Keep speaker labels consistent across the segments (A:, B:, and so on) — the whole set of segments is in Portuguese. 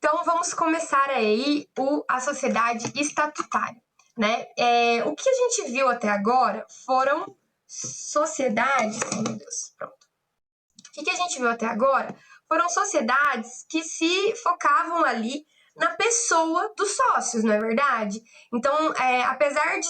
A: Então, vamos começar aí a sociedade estatutária, né? O que a gente viu até agora foram sociedades... Oh, meu Deus, pronto. O que a gente viu até agora foram sociedades que se focavam ali na pessoa dos sócios, não é verdade? Então, apesar de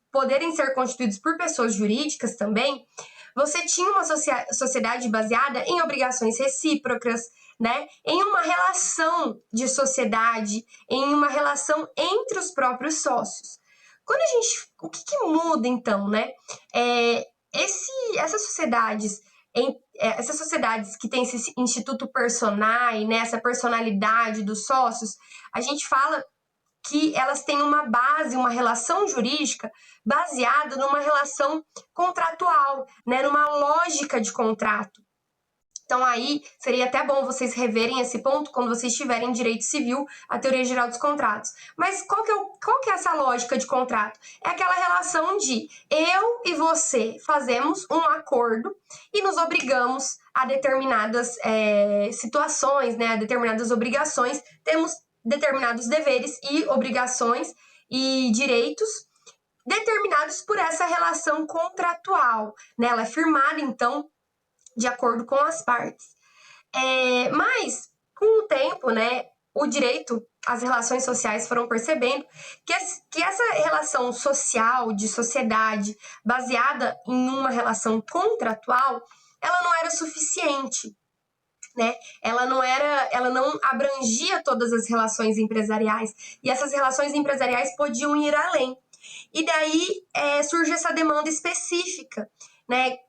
A: poderem ser constituídos por pessoas jurídicas também, você tinha uma sociedade baseada em obrigações recíprocas, né? Em uma relação de sociedade, em uma relação entre os próprios sócios. O que muda então, né? Essas sociedades que têm esse instituto personae, né, essa personalidade dos sócios, a gente fala que elas têm uma base, uma relação jurídica baseada numa relação contratual, né, numa lógica de contrato. Então, aí, seria até bom vocês reverem esse ponto quando vocês tiverem direito civil, a teoria geral dos contratos. Mas qual que é essa lógica de contrato? É aquela relação de eu e você fazemos um acordo e nos obrigamos a determinadas situações, né, a determinadas obrigações, temos determinados deveres e obrigações e direitos determinados por essa relação contratual, né? Ela é firmada, então, de acordo com as partes. Mas, com o tempo, né, o direito, as relações sociais foram percebendo que essa relação social, de sociedade, baseada em uma relação contratual, ela não era suficiente, né? Ela não abrangia todas as relações empresariais, e essas relações empresariais podiam ir além. E daí surge essa demanda específica, né?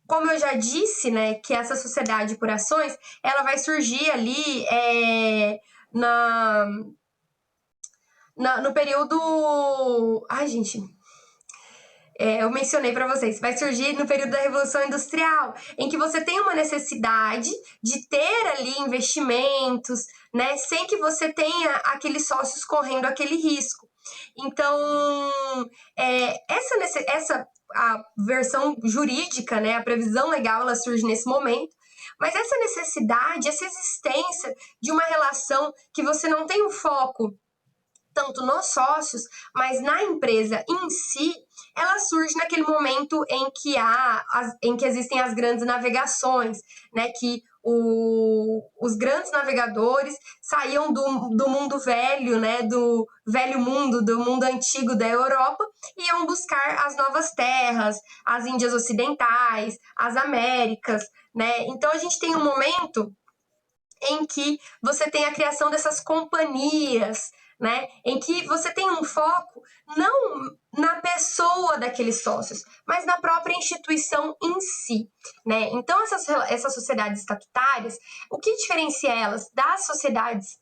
A: Como eu já disse, né, que essa sociedade por ações, ela vai surgir ali no período... Ai, gente... eu mencionei para vocês, vai surgir no período da Revolução Industrial, em que você tem uma necessidade de ter ali investimentos, né, sem que você tenha aqueles sócios correndo aquele risco. Então, a versão jurídica, né, a previsão legal, ela surge nesse momento, mas essa necessidade, essa existência de uma relação que você não tem um foco tanto nos sócios, mas na empresa em si, ela surge naquele momento em que existem as grandes navegações, né, que os grandes navegadores saíam do mundo velho, né, do velho mundo, do mundo antigo da Europa, e iam buscar as novas terras, as Índias Ocidentais, as Américas, né? Então a gente tem um momento em que você tem a criação dessas companhias, né, em que você tem um foco não na pessoa daqueles sócios, mas na própria instituição em si, né? Então essas sociedades estatutárias, o que diferencia elas das sociedades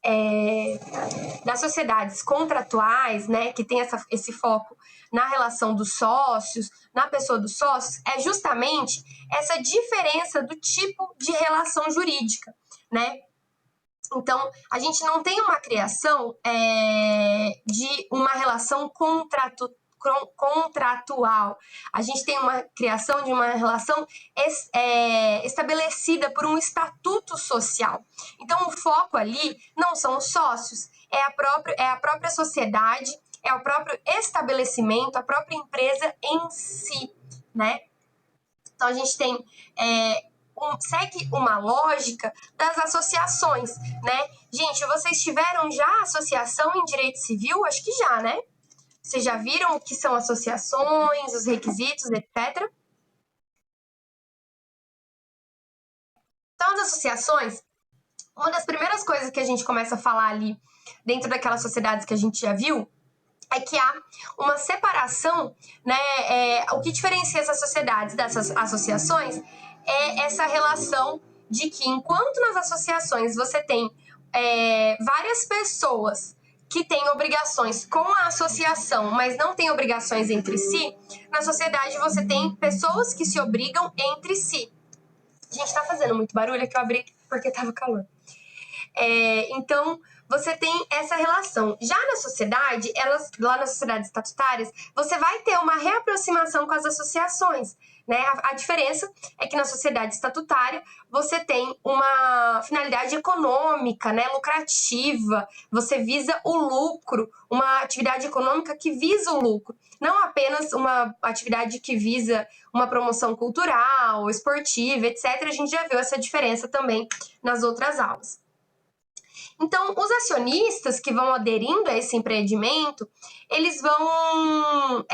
A: contratuais, né, que tem esse foco na relação dos sócios, na pessoa dos sócios, é justamente essa diferença do tipo de relação jurídica, né? Então, a gente não tem uma criação de uma relação contratual. A gente tem uma criação de uma relação estabelecida por um estatuto social. Então, o foco ali não são os sócios, é a própria sociedade, é o próprio estabelecimento, a própria empresa em si, né? Então, a gente tem... segue uma lógica das associações, né? Gente, vocês tiveram já associação em direito civil? Acho que já, né? Vocês já viram o que são associações, os requisitos, etc. Então, as associações, uma das primeiras coisas que a gente começa a falar ali, dentro daquelas sociedades que a gente já viu, é que há uma separação, né? O que diferencia essas sociedades dessas associações é essa relação de que, enquanto nas associações você tem várias pessoas que têm obrigações com a associação, mas não têm obrigações entre si, na sociedade você tem pessoas que se obrigam entre si. A gente tá fazendo muito barulho, é que eu abri porque tava calor. Então, você tem essa relação. Já na sociedade, lá nas sociedades estatutárias, você vai ter uma reaproximação com as associações, né? A diferença é que na sociedade estatutária você tem uma finalidade econômica, né? Lucrativa, você visa o lucro, uma atividade econômica que visa o lucro, não apenas uma atividade que visa uma promoção cultural, esportiva, etc. A gente já viu essa diferença também nas outras aulas. Então, os acionistas que vão aderindo a esse empreendimento, eles vão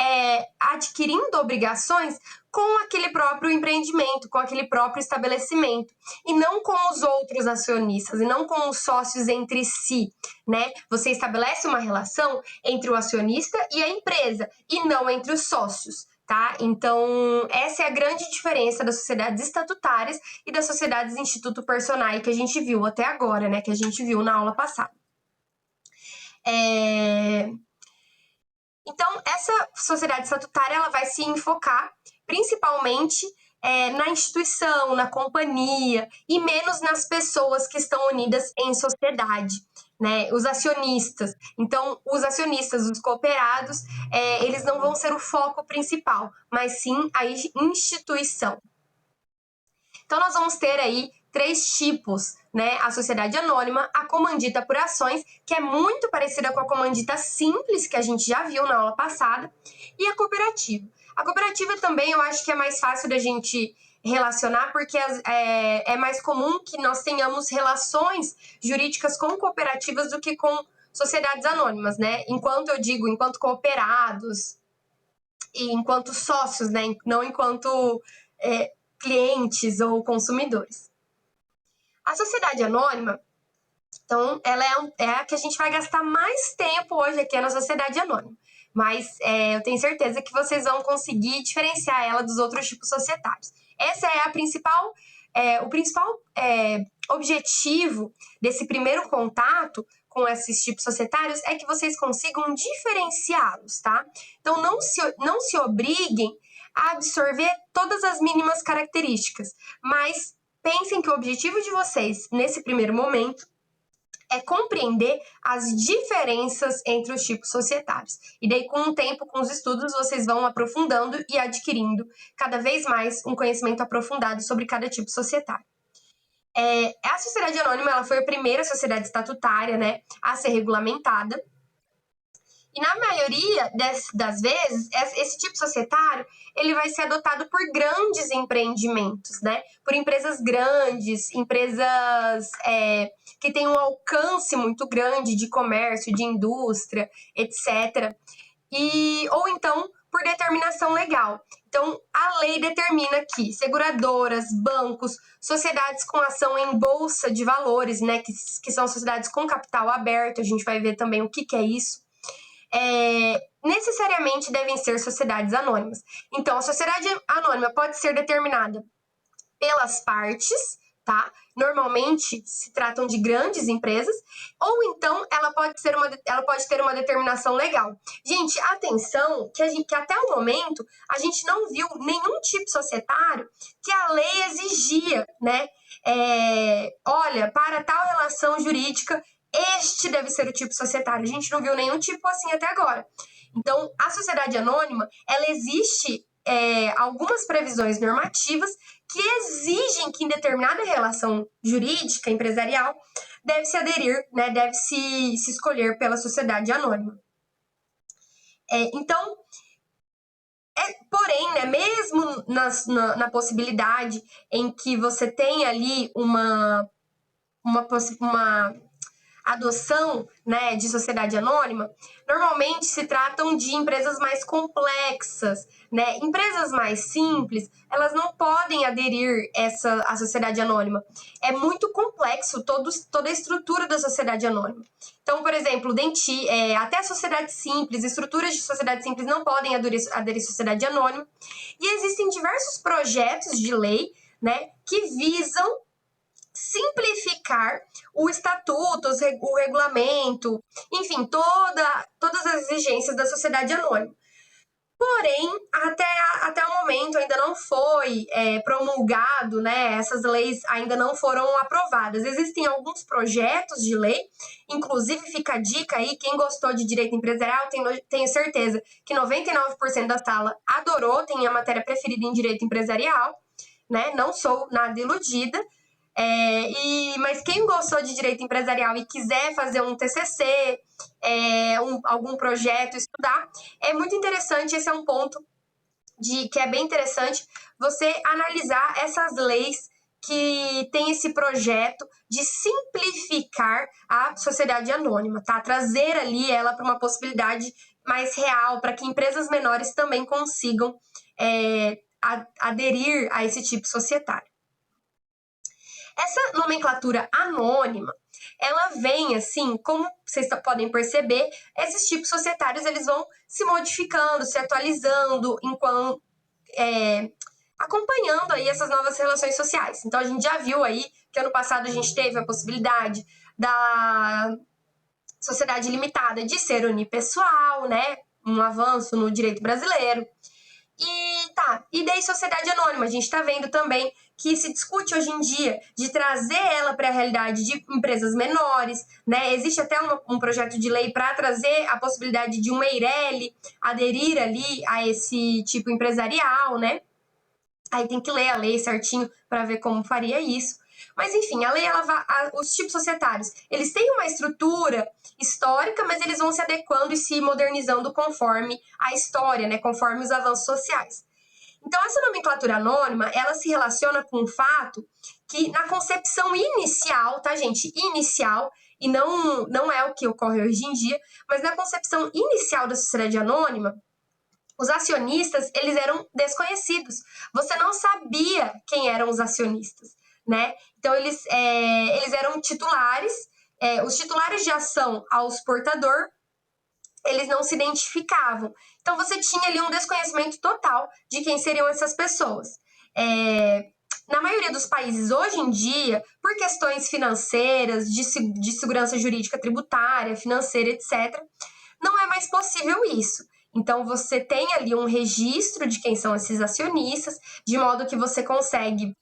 A: adquirindo obrigações com aquele próprio empreendimento, com aquele próprio estabelecimento, e não com os outros acionistas, e não com os sócios entre si, né? Você estabelece uma relação entre o acionista e a empresa, e não entre os sócios. Tá? Então, essa é a grande diferença das sociedades estatutárias e das sociedades Instituto Personae que a gente viu até agora, né? Que a gente viu na aula passada. Então, essa sociedade estatutária ela vai se enfocar principalmente na instituição, na companhia e menos nas pessoas que estão unidas em sociedade. Né, os acionistas. Então, os acionistas, os cooperados, eles não vão ser o foco principal, mas sim a instituição. Então, nós vamos ter aí 3 tipos, né? A sociedade anônima, a comandita por ações, que é muito parecida com a comandita simples, que a gente já viu na aula passada, e a cooperativa. A cooperativa também eu acho que é mais fácil da gente relacionar, porque é mais comum que nós tenhamos relações jurídicas com cooperativas do que com sociedades anônimas, né? Enquanto cooperados e enquanto sócios, né? Não enquanto clientes ou consumidores. A sociedade anônima, então, ela é a que a gente vai gastar mais tempo hoje aqui na sociedade anônima. Mas eu tenho certeza que vocês vão conseguir diferenciar ela dos outros tipos societários. Essa é o principal objetivo desse primeiro contato com esses tipos societários é que vocês consigam diferenciá-los, tá? Então, não se obriguem a absorver todas as mínimas características, mas pensem que o objetivo de vocês, nesse primeiro momento, é compreender as diferenças entre os tipos societários. E daí, com o tempo, com os estudos, vocês vão aprofundando e adquirindo cada vez mais um conhecimento aprofundado sobre cada tipo societário. A sociedade anônima ela foi a primeira sociedade estatutária, né, a ser regulamentada. E na maioria das vezes, esse tipo societário ele vai ser adotado por grandes empreendimentos, né? Por empresas grandes, empresas que têm um alcance muito grande de comércio, de indústria, etc. Ou então por determinação legal. Então, a lei determina que seguradoras, bancos, sociedades com ação em bolsa de valores, né? Que são sociedades com capital aberto, a gente vai ver também o que é isso. Necessariamente devem ser sociedades anônimas. Então, a sociedade anônima pode ser determinada pelas partes, tá? Normalmente se tratam de grandes empresas, ou então ela pode ter uma determinação legal. Gente, atenção, que até o momento a gente não viu nenhum tipo societário que a lei exigia, né? Olha, para tal relação jurídica, este deve ser o tipo societário. A gente não viu nenhum tipo assim até agora. Então, a sociedade anônima, ela existe algumas previsões normativas que exigem que em determinada relação jurídica, empresarial, deve-se aderir, né, deve-se escolher pela sociedade anônima. Então, porém, né, mesmo na possibilidade em que você tem ali uma adoção, né, de sociedade anônima, normalmente se tratam de empresas mais complexas, né? Empresas mais simples, elas não podem aderir à sociedade anônima. É muito complexo toda a estrutura da sociedade anônima. Então, por exemplo, até sociedades simples, estruturas de sociedade simples não podem aderir à sociedade anônima. E existem diversos projetos de lei, né, que visam simplificar o estatuto, o regulamento, enfim, todas as exigências da sociedade anônima. Porém, até o momento ainda não foi promulgado, né? Essas leis ainda não foram aprovadas. Existem alguns projetos de lei, inclusive fica a dica aí, quem gostou de direito empresarial, tenho certeza que 99% da sala adorou, tem a matéria preferida em direito empresarial, né? Não sou nada iludida. Mas quem gostou de direito empresarial e quiser fazer um TCC, algum projeto, estudar, é muito interessante. Esse é um ponto que é bem interessante você analisar essas leis que tem esse projeto de simplificar a sociedade anônima, tá? Trazer ali ela para uma possibilidade mais real, para que empresas menores também consigam aderir a esse tipo societário. Essa nomenclatura anônima, ela vem assim, como vocês podem perceber, esses tipos societários eles vão se modificando, se atualizando, enquanto acompanhando aí essas novas relações sociais. Então a gente já viu aí que ano passado a gente teve a possibilidade da sociedade limitada de ser unipessoal, né? Um avanço no direito brasileiro. E daí sociedade anônima, a gente está vendo também que se discute hoje em dia de trazer ela para a realidade de empresas menores, né? Existe até um projeto de lei para trazer a possibilidade de um Eireli aderir ali a esse tipo empresarial, né? Aí tem que ler a lei certinho para ver como faria isso. Mas enfim, a lei, os tipos societários, eles têm uma estrutura histórica, mas eles vão se adequando e se modernizando conforme a história, né? Conforme os avanços sociais. Então, essa nomenclatura anônima, ela se relaciona com o fato que na concepção inicial, tá, gente? Inicial, e não é o que ocorre hoje em dia, mas na concepção inicial da sociedade anônima, os acionistas, eles eram desconhecidos. Você não sabia quem eram os acionistas, né? Então, eles eram titulares, os titulares de ação aos portadores, eles não se identificavam. Então, você tinha ali um desconhecimento total de quem seriam essas pessoas. Na maioria dos países, hoje em dia, por questões financeiras, de segurança jurídica tributária, financeira, etc., não é mais possível isso. Então, você tem ali um registro de quem são esses acionistas, de modo que você consegue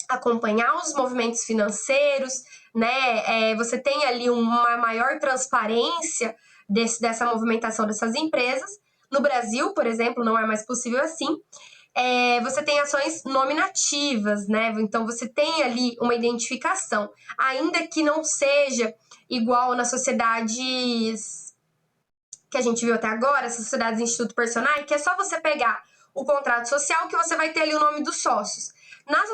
A: acompanhar os movimentos financeiros, né? Você tem ali uma maior transparência dessa movimentação dessas empresas. No Brasil, por exemplo, não é mais possível assim. Você tem ações nominativas, né? Então, você tem ali uma identificação, ainda que não seja igual nas sociedades que a gente viu até agora, essas sociedades Instituto Personae, que é só você pegar o contrato social que você vai ter ali o nome dos sócios. Nas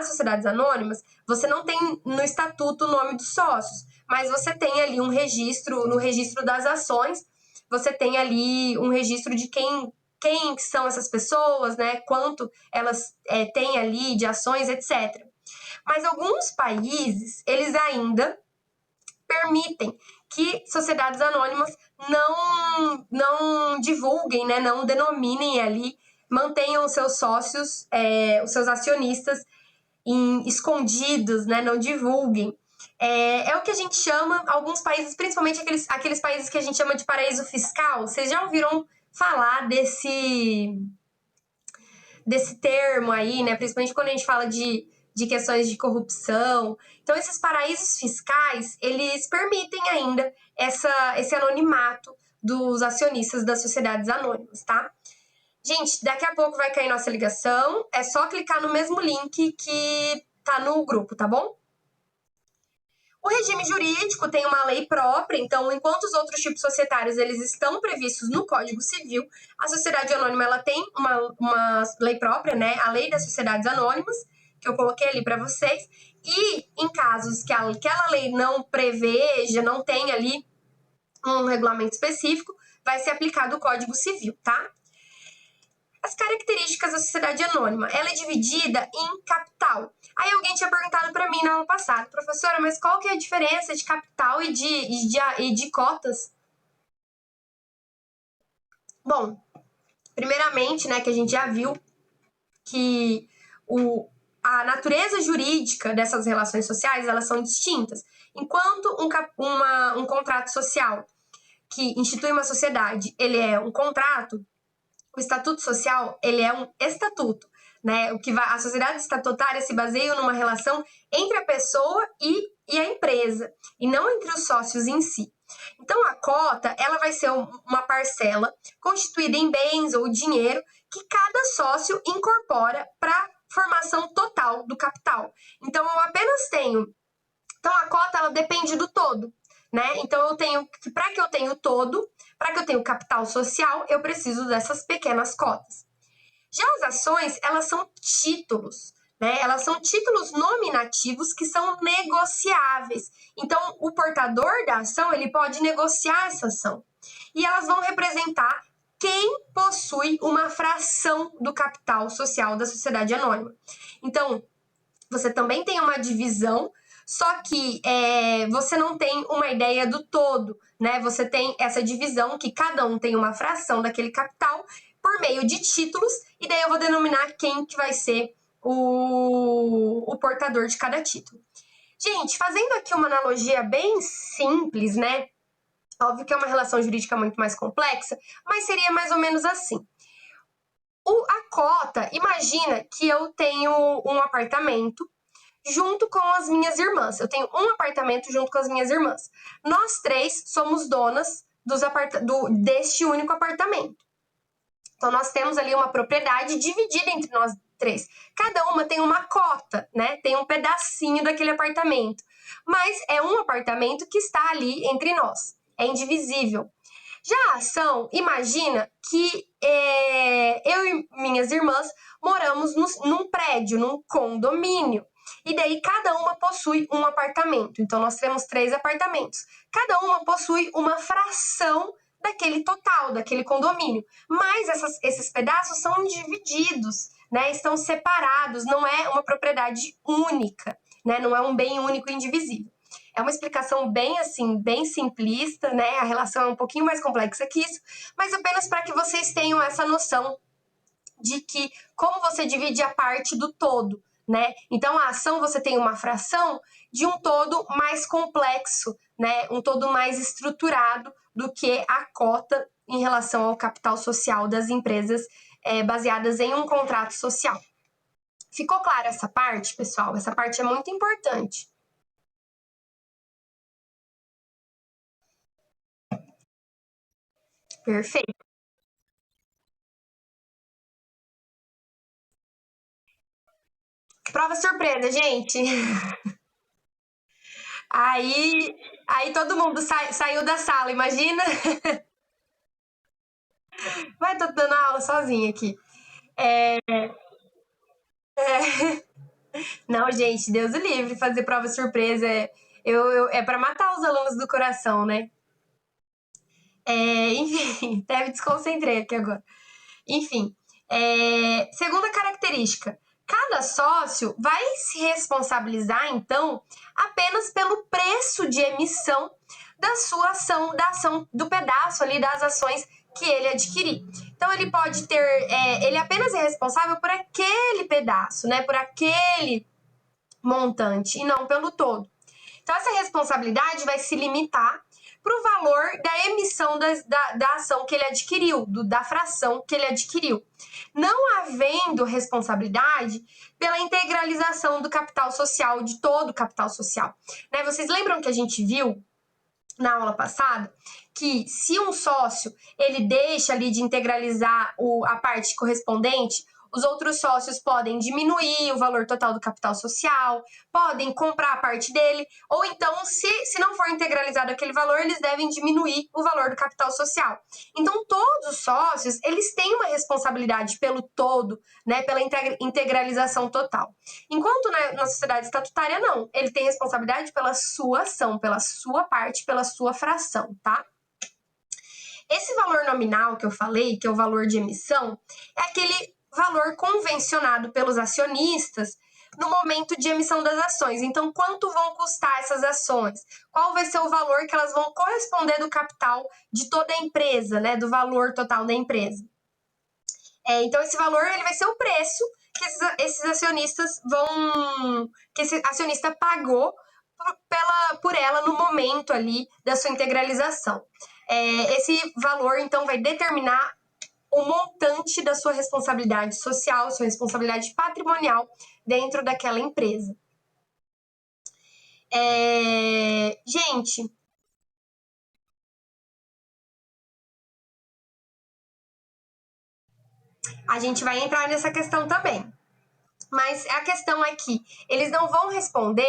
A: sociedades anônimas, você não tem no estatuto o nome dos sócios, mas você tem ali um registro, no registro das ações, você tem ali um registro de quem são essas pessoas, né? Quanto elas têm ali de ações, etc. Mas alguns países, eles ainda permitem que sociedades anônimas não divulguem, né? Não denominem ali, mantenham os seus sócios, os seus acionistas escondidos, né? Não divulguem. É o que a gente chama, alguns países, principalmente aqueles países que a gente chama de paraíso fiscal. Vocês já ouviram falar desse termo aí, né? Principalmente quando a gente fala de questões de corrupção. Então, esses paraísos fiscais, eles permitem ainda esse anonimato dos acionistas das sociedades anônimas, tá? Gente, daqui a pouco vai cair nossa ligação. É só clicar no mesmo link que tá no grupo, tá bom? O regime jurídico tem uma lei própria, então, enquanto os outros tipos societários eles estão previstos no Código Civil, a sociedade anônima ela tem uma lei própria, né? A Lei das Sociedades Anônimas, que eu coloquei ali para vocês, e em casos que aquela lei não preveja, não tem ali um regulamento específico, vai ser aplicado o Código Civil, tá? As características da sociedade anônima, ela é dividida em capital. Aí alguém tinha perguntado para mim no ano passado, professora, mas qual que é a diferença de capital e de cotas? Bom, primeiramente, né, que a gente já viu que a natureza jurídica dessas relações sociais, elas são distintas. Enquanto um contrato social que institui uma sociedade, ele é um contrato, O estatuto social, ele é um estatuto, né? A sociedade estatutária se baseia numa relação entre a pessoa e a empresa, e não entre os sócios em si. Então, a cota, ela vai ser uma parcela constituída em bens ou dinheiro que cada sócio incorpora para a formação total do capital. Então, eu apenas tenho... Então, a cota, ela depende do todo, né? Então, para que eu tenha o todo, para que eu tenha o capital social, eu preciso dessas pequenas cotas. Já as ações, elas são títulos, né? Elas são títulos nominativos que são negociáveis. Então, o portador da ação, ele pode negociar essa ação. E elas vão representar quem possui uma fração do capital social da sociedade anônima. Então, você também tem uma divisão, só que você não tem uma ideia do todo, né? Você tem essa divisão que cada um tem uma fração daquele capital por meio de títulos, e daí eu vou denominar quem que vai ser o portador de cada título. Gente, fazendo aqui uma analogia bem simples, né? Óbvio que é uma relação jurídica muito mais complexa, mas seria mais ou menos assim. A cota, imagina que eu tenho um apartamento junto com as minhas irmãs. Eu tenho um apartamento junto com as minhas irmãs. Nós três somos donas deste único apartamento. Então, nós temos ali uma propriedade dividida entre nós três. Cada uma tem uma cota, né? Tem um pedacinho daquele apartamento. Mas é um apartamento que está ali entre nós. É indivisível. Já a ação, imagina que eu e minhas irmãs moramos num prédio, num condomínio. E daí cada uma possui um apartamento. Então, nós temos 3 apartamentos. Cada uma possui uma fração daquele total, daquele condomínio. Mas esses pedaços são divididos, né? Estão separados, não é uma propriedade única, né? Não é um bem único e indivisível. É uma explicação bem assim, bem simplista, né? A relação é um pouquinho mais complexa que isso, mas apenas para que vocês tenham essa noção de que como você divide a parte do todo, né? Então, a ação você tem uma fração de um todo mais complexo, né? Um todo mais estruturado do que a cota em relação ao capital social das empresas baseadas em um contrato social. Ficou clara essa parte, pessoal? Essa parte é muito importante. Perfeito. Prova surpresa, gente. Aí todo mundo saiu da sala, imagina? Vai, tô dando aula sozinha aqui. Não, gente, Deus o livre, fazer prova surpresa é para matar os alunos do coração, né? Enfim, até me desconcentrei aqui agora. Enfim, segunda característica, cada sócio vai se responsabilizar, então, apenas pelo preço de emissão da sua ação, da ação do pedaço ali das ações que ele adquirir. Então, ele pode ter, ele apenas é responsável por aquele pedaço, né? Por aquele montante, e não pelo todo. Então, essa responsabilidade vai se limitar para o valor da emissão da ação que ele adquiriu, da fração que ele adquiriu. Não havendo responsabilidade pela integralização do capital social, de todo o capital social. Né? Vocês lembram que a gente viu na aula passada que se um sócio ele deixa ali de integralizar a parte correspondente, os outros sócios podem diminuir o valor total do capital social, podem comprar a parte dele, ou então, se não for integralizado aquele valor, eles devem diminuir o valor do capital social. Então, todos os sócios, eles têm uma responsabilidade pelo todo, né, pela integralização total. Enquanto na sociedade estatutária, não. Ele tem responsabilidade pela sua ação, pela sua parte, pela sua fração, tá? Esse valor nominal que eu falei, que é o valor de emissão, é aquele valor convencionado pelos acionistas no momento de emissão das ações. Então, quanto vão custar essas ações? Qual vai ser o valor que elas vão corresponder do capital de toda a empresa, né? Do valor total da empresa. Então, esse valor ele vai ser o preço que esses acionistas que esse acionista pagou por ela no momento ali da sua integralização. Esse valor, então, vai determinar o montante da sua responsabilidade social, sua responsabilidade patrimonial dentro daquela empresa. Gente, a gente vai entrar nessa questão também. Mas a questão é que eles não vão responder,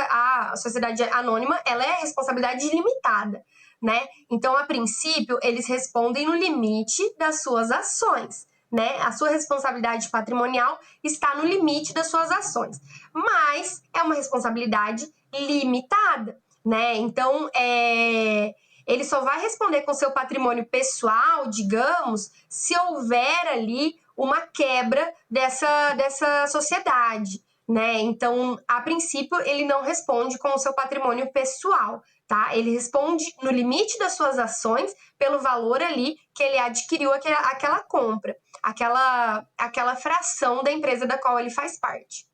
A: a sociedade anônima, ela é responsabilidade limitada, né? Então, a princípio, eles respondem no limite das suas ações, né? A sua responsabilidade patrimonial está no limite das suas ações, mas é uma responsabilidade limitada, né? Então, ele só vai responder com seu patrimônio pessoal, digamos, se houver ali uma quebra dessa sociedade, né? Então, a princípio, ele não responde com o seu patrimônio pessoal, tá? Ele responde no limite das suas ações pelo valor ali que ele adquiriu aquela compra, aquela fração da empresa da qual ele faz parte.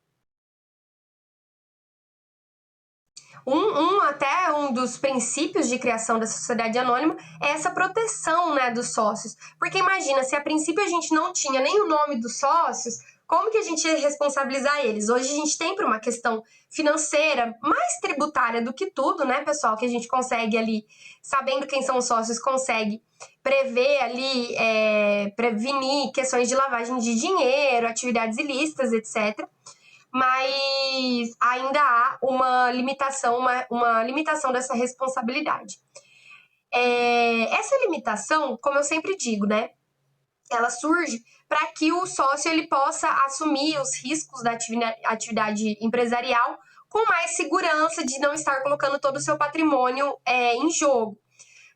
A: Até um dos princípios de criação da sociedade anônima é essa proteção, né, dos sócios. Porque imagina, se a princípio a gente não tinha nem o nome dos sócios, como que a gente ia responsabilizar eles? Hoje a gente tem, por uma questão financeira, mais tributária do que tudo, né, pessoal, que a gente consegue ali, sabendo quem são os sócios, consegue prever ali, prevenir questões de lavagem de dinheiro, atividades ilícitas, etc., mas ainda há uma limitação dessa responsabilidade. Essa limitação, como eu sempre digo, né, ela surge para que o sócio ele possa assumir os riscos da atividade empresarial com mais segurança de não estar colocando todo o seu patrimônio em jogo.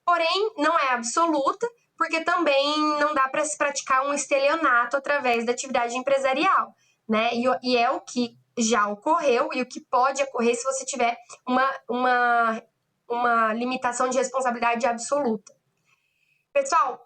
A: Porém, não é absoluta, porque também não dá para se praticar um estelionato através da atividade empresarial, né? E é o que já ocorreu e o que pode ocorrer se você tiver uma limitação de responsabilidade absoluta. Pessoal,